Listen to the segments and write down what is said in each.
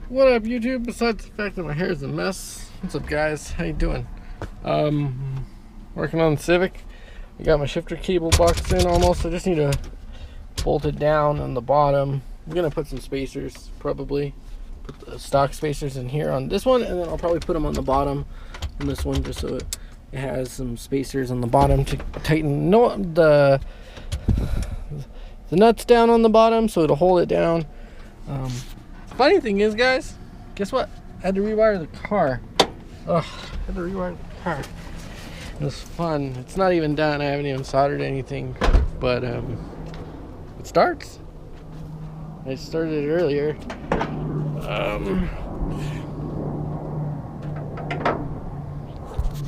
What up, YouTube? Besides the fact that my hair is a mess, what's up, guys? How you doing? Working on the Civic. I got my shifter cable box in almost. I just need to bolt it down on the bottom. I'm gonna put some spacers, probably put the stock spacers in here on this one, and then I'll probably put them on the bottom on this one, just so it has some spacers on the bottom to tighten the nuts down on the bottom, so it'll hold it down. Funny thing is, guys, guess what? I had to rewire the car. Ugh, I had to rewire the car. It was fun. It's not even done. I haven't even soldered anything, but it starts. I started it earlier.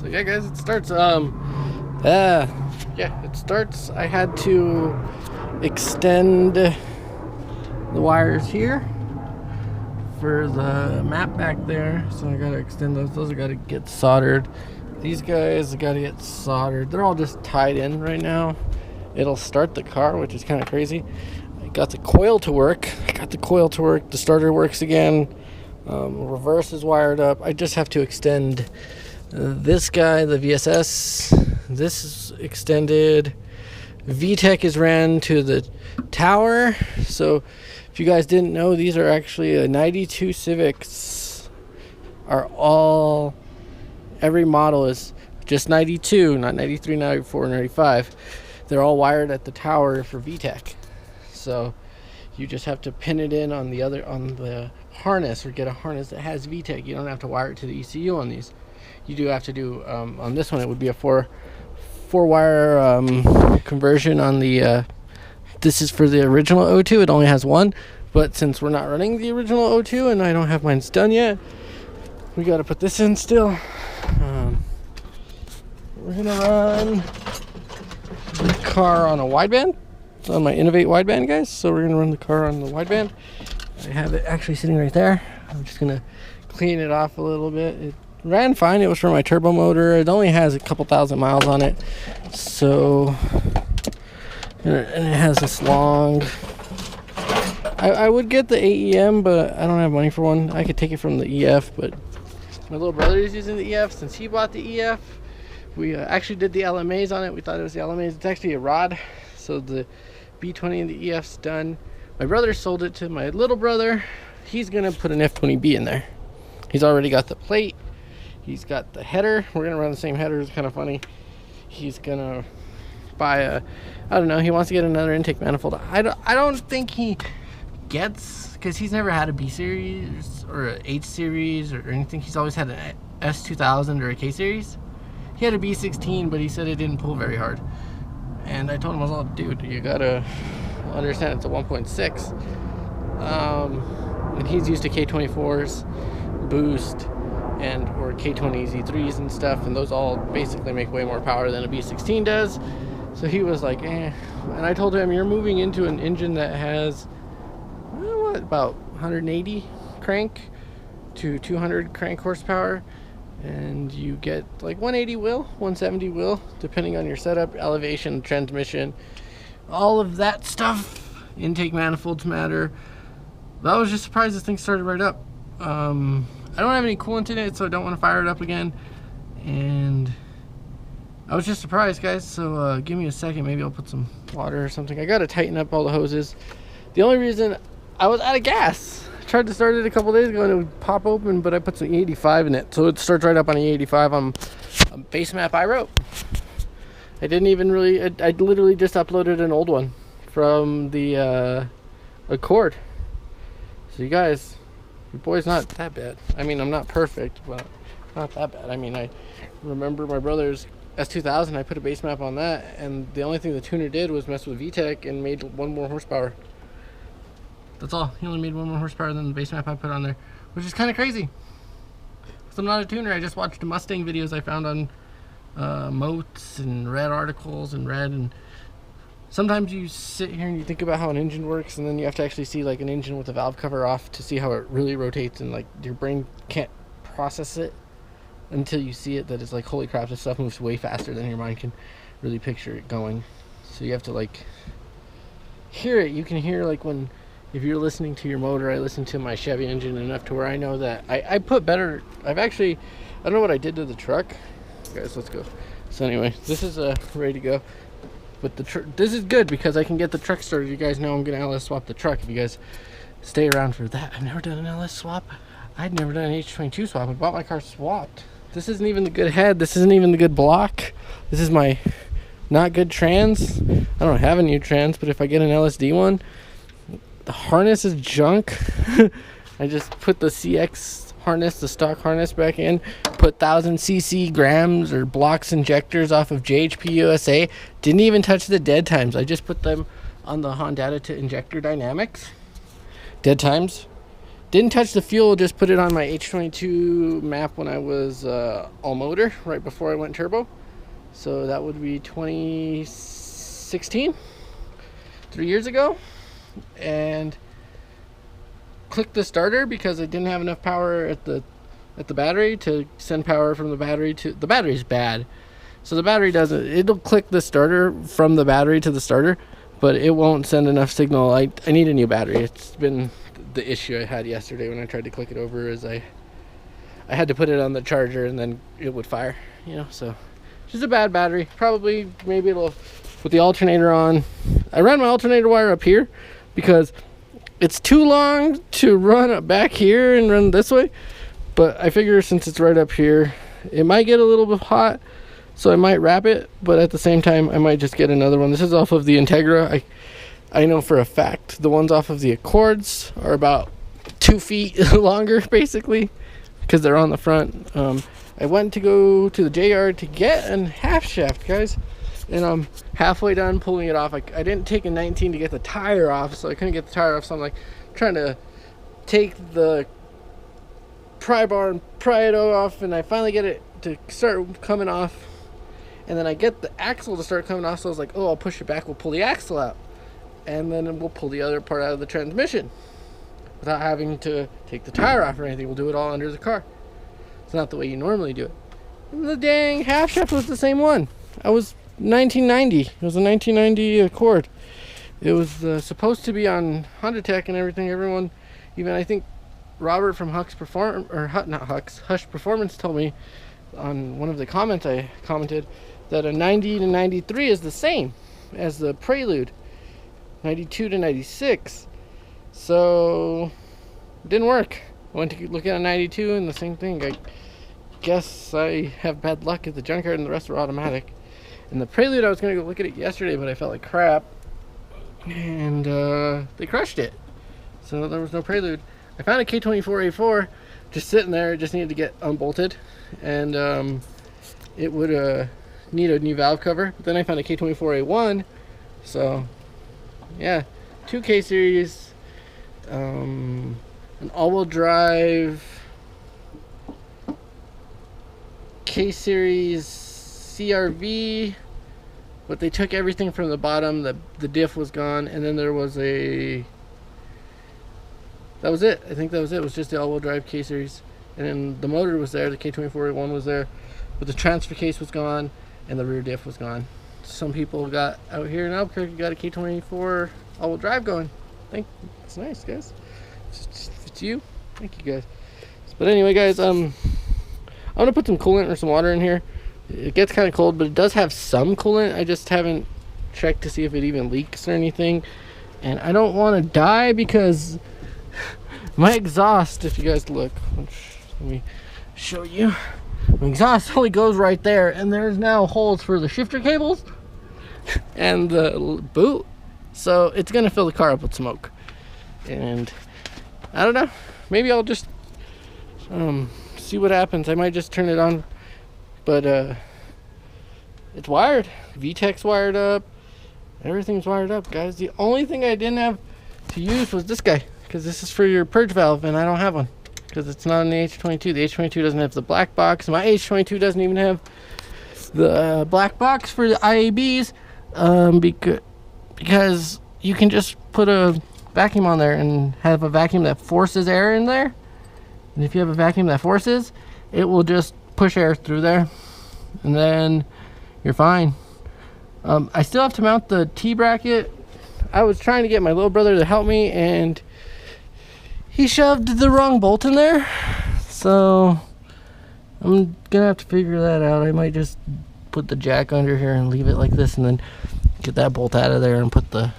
So yeah, guys, it starts. Yeah, it starts. I had to extend the wires here for the map back there, so I gotta extend those. Those I gotta get soldered. These guys gotta get soldered. They're all just tied in right now. It'll start the car, which is kind of crazy. I got the coil to work. The starter works again. Reverse is wired up. I just have to extend this guy, the VSS. This is extended. VTEC is ran to the tower. So if you guys didn't know, these are actually 92 Civics are all, every model is just 92, not 93, 94, 95. They're all wired at the tower for VTEC. So you just have to pin it in on the harness, or get a harness that has VTEC. You don't have to wire it to the ECU on these. You do have to do, on this one, it would be a four wire conversion on the this is for the original O2. It only has one, but since we're not running the original O2 and I don't have mine done yet, we got to put this in still. We're gonna run the car on a wideband. It's on my Innovate wideband, guys. So we're gonna run the car on the wideband. I have it actually sitting right there. I'm just gonna clean it off a little bit. It ran fine. It was for my turbo motor. It only has a couple thousand miles on it, so, and it has this long, I would get the AEM, but I don't have money for one. I could take it from the EF, but my little brother is using the EF. Since he bought the EF, we actually did the LMAs on it. We thought it was the LMAs. It's actually a rod, so the B20 and the EF's done. My brother sold it to my little brother. He's gonna put an F20B in there. He's already got the plate. He's got the header. We're gonna run the same header. It's kind of funny. He's gonna buy I don't know, he wants to get another intake manifold. I don't think he gets, because he's never had a B series or a H series or anything. He's always had an S2000 or a K series. He had a B16, but he said it didn't pull very hard. And I told him, I was like, dude, you gotta understand it's a 1.6. And he's used to K24s, Boost, and or K20 Z3s and stuff, and those all basically make way more power than a B16 does. So he was like, eh. And I told him, you're moving into an engine that has about 180 crank to 200 crank horsepower, and you get like 180 wheel, 170 wheel, depending on your setup, elevation, transmission, all of that stuff. Intake manifolds matter. But I was just surprised this thing started right up. I don't have any coolant in it, so I don't want to fire it up again. And I was just surprised, guys. So give me a second. Maybe I'll put some water or something. I got to tighten up all the hoses. The only reason, I was out of gas. I tried to start it a couple days ago and it would pop open, but I put some E85 in it. So it starts right up on E85 on a base map I wrote. I didn't even really, I literally just uploaded an old one from the Accord. So you guys, your boy's not that bad. I mean, I'm not perfect, but not that bad. I mean, I remember my brother's S2000. I put a base map on that, and the only thing the tuner did was mess with VTEC and made 1 more horsepower. That's all. He only made 1 more horsepower than the base map I put on there, which is kind of crazy. So I'm not a tuner. I just watched the Mustang videos I found on Moats and read articles and read, and sometimes you sit here and you think about how an engine works, and then you have to actually see like an engine with the valve cover off to see how it really rotates, and like your brain can't process it until you see it, that it's like, holy crap, this stuff moves way faster than your mind can really picture it going. So you have to like hear it. You can hear like when if you're listening to your motor, I listen to my Chevy engine enough to where I know that I put better. I don't know what I did to the truck. Guys, let's go. So anyway, this is ready to go. But this is good because I can get the truck started. You guys know I'm gonna LS swap the truck. If you guys stay around for that, I've never done an LS swap. I'd never done an H22 swap. I bought my car swapped. This isn't even the good head. This isn't even the good block. This is my not good trans. I don't have a new trans, but if I get an LSD one, the harness is junk. I just put the CX harness, the stock harness back in, put 1000cc grams or blocks injectors off of JHP USA. Didn't even touch the dead times. I just put them on the Honda to injector dynamics. Dead times. Didn't touch the fuel, just put it on my H22 map when I was all motor, right before I went turbo. So that would be 2016, 3 years ago. And clicked the starter because I didn't have enough power at the battery to send power from the battery to the battery's bad. So the battery it'll click the starter from the battery to the starter, but it won't send enough signal. I need a new battery. It's been the issue I had yesterday when I tried to click it over is I had to put it on the charger and then it would fire, you know. So just a bad battery. Probably maybe it'll with the alternator on. I ran my alternator wire up here because it's too long to run it back here and run this way, but I figure since it's right up here, it might get a little bit hot, so I might wrap it, but at the same time I might just get another one. This is off of the Integra. I know for a fact the ones off of the Accords are about 2 feet longer basically because they're on the front. I went to go to the JR to get a half shaft, guys, and I'm halfway done pulling it off. I didn't take a 19 to get the tire off, so I couldn't get the tire off, so I'm like trying to take the pry bar and pry it off, and I finally get it to start coming off, and then I get the axle to start coming off, so I was like, oh, I'll push it back, we'll pull the axle out, and then we'll pull the other part out of the transmission without having to take the tire off or anything. We'll do it all under the car. It's not the way you normally do it. And the dang half shaft was the same one. I was 1990. It was a 1990 Accord. It was supposed to be on Honda Tech and everything. Everyone, even I think Robert from Hush Performance told me on one of the comments I commented that a 90 to 93 is the same as the Prelude, 92 to 96. So it didn't work. I went to look at a 92 and the same thing. I guess I have bad luck at the junkyard and the rest were automatic. And the Prelude, I was going to go look at it yesterday, but I felt like crap. And they crushed it. So there was no Prelude. I found a K24A4 just sitting there. It just needed to get unbolted. And it would need a new valve cover. But then I found a K24A1. So, yeah. 2 K-Series. An all-wheel drive K-Series CRV, but they took everything from the bottom. The diff was gone, and then there was that was it. I think that was it. It was just the all-wheel drive K-Series, and then the motor was there. The K24A1 was there, but the transfer case was gone and the rear diff was gone. Some people got out here in Albuquerque got a K24 all-wheel drive going. It's nice, guys. It's you. Thank you, guys. But anyway, guys, I'm gonna put some coolant or some water in here. It gets kind of cold, but it does have some coolant. I just haven't checked to see if it even leaks or anything, and I don't want to die because my exhaust, if you guys look, let me show you, my exhaust only goes right there, and there's now holes for the shifter cables and the boot, so it's gonna fill the car up with smoke. And I don't know, maybe I'll just see what happens. I might just turn it on, but it's wired. VTEC's wired up, everything's wired up, guys. The only thing I didn't have to use was this guy, because this is for your purge valve, and I don't have one because it's not on the H22. The H22 doesn't have the black box. My H22 doesn't even have the black box for the IABs, because you can just put a vacuum on there and have a vacuum that forces air in there, and if you have a vacuum that forces, it will just push air through there, and then you're fine. I still have to mount the T bracket I was trying to get my little brother to help me, and he shoved the wrong bolt in there. So I'm gonna have to figure that out. I might just put the jack under here and leave it like this, and then get that bolt out of there and put the...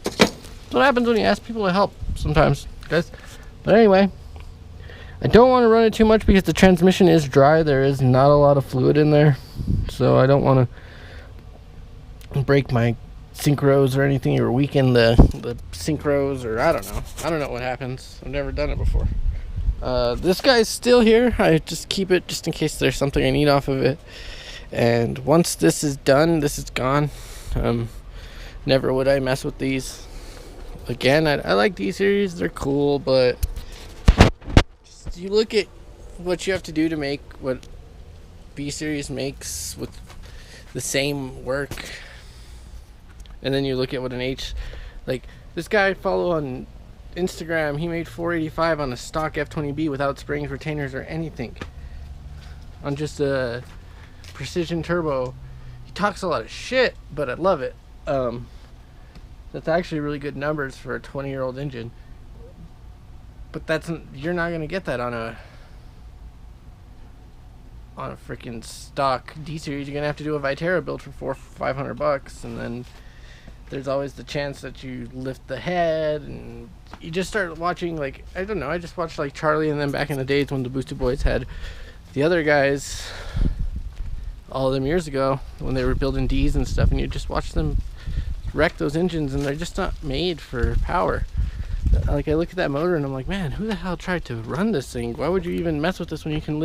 That's what happens when you ask people to help sometimes, guys. But anyway, I don't want to run it too much because the transmission is dry. There is not a lot of fluid in there, so I don't want to break my synchros or anything, or weaken the synchros, or I don't know what happens. I've never done it before. This guy's still here. I just keep it just in case there's something I need off of it. And once this is done, this is gone. Never would I mess with these again. I like D-Series, they're cool, but you look at what you have to do to make what B-Series makes with the same work, and then you look at what an H, like this guy I follow on Instagram, he made 485 on a stock F20B without springs, retainers, or anything, on just a precision turbo. He talks a lot of shit, but I love it. That's actually really good numbers for a 20-year-old engine. But you're not gonna get that on a freaking stock D-Series. You're gonna have to do a Vitara build for $500, and then there's always the chance that you lift the head, and you just start watching, like, I don't know, I just watched like Charlie and them back in the days when the Boosted Boys had the other guys, all of them years ago, when they were building D's and stuff, and you just watch them wreck those engines, and they're just not made for power. Like, I look at that motor and I'm like, man, who the hell tried to run this thing? Why would you even mess with this when you can literally